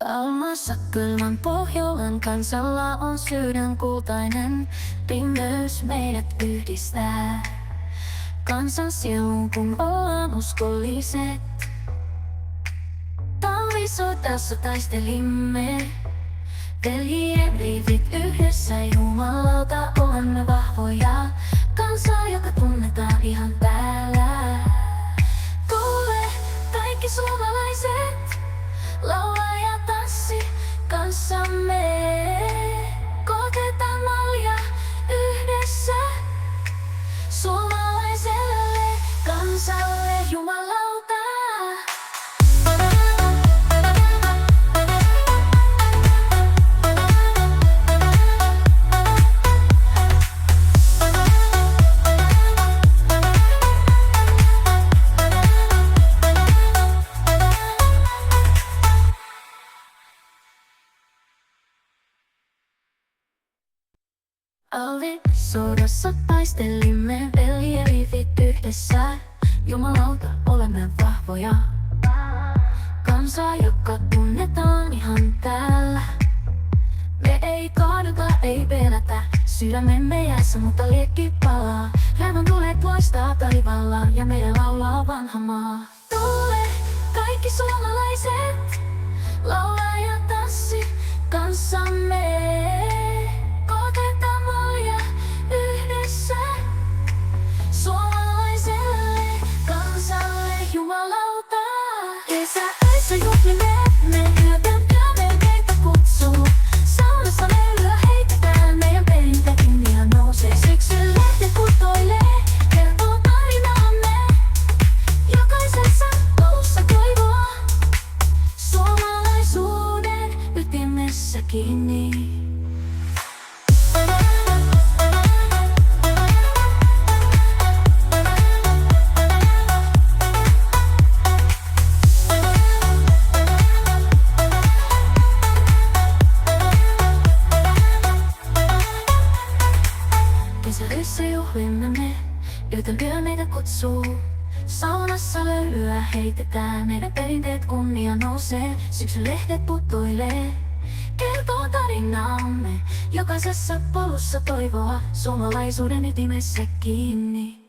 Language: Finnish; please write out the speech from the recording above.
Almassa kylmän Pohjolan kansalla on sydän kultainen, pimeys meidät yhdistää. Kansan sielun kun ollaan uskolliset, talvisodassa taistelimme. Veljien riivit yhdessä Jumalalta olemme vahvoja, kansaa joka tunnetaan ihan täällä. Kuule kaikki suomalaiset, laula ja tanssi kanssamme. Koetetaan malja yhdessä suomalaiselle kansalle Jumalalta. Sodassa taistelimme, veljeriivit yhdessä. Jumalalta olemme vahvoja, kansaa joka tunnetaan ihan täällä. Me ei kaaduta, ei pelätä, sydämemme jäässä, mutta liekki palaa. Revon tulet loistaa taivaalla ja meidän laulaa vanha maa. Tule kaikki suomalaiset, laula ja tanssi kanssamme. Kesäöissä juhlimme, me yötä meidän teitä kutsuu. Saunassa me yö heitetään, meidän perinteet kunnia nousee. Syksyn lehdet kutoilee, kertoo tarinaamme. Jokaisessa luussa toivoa, suomalaisuuden ytimessä kiinni. Kesäöissä juhlimme me, yötä yö meitä kutsuu. Saunassa löylyä heitetään, meidän perinteet kunnia nousee. Syksyn lehdet putoilee, kertoo tarinaamme. Jokaisessa polussa toivoa, suomalaisuuden ytimessä kiinni.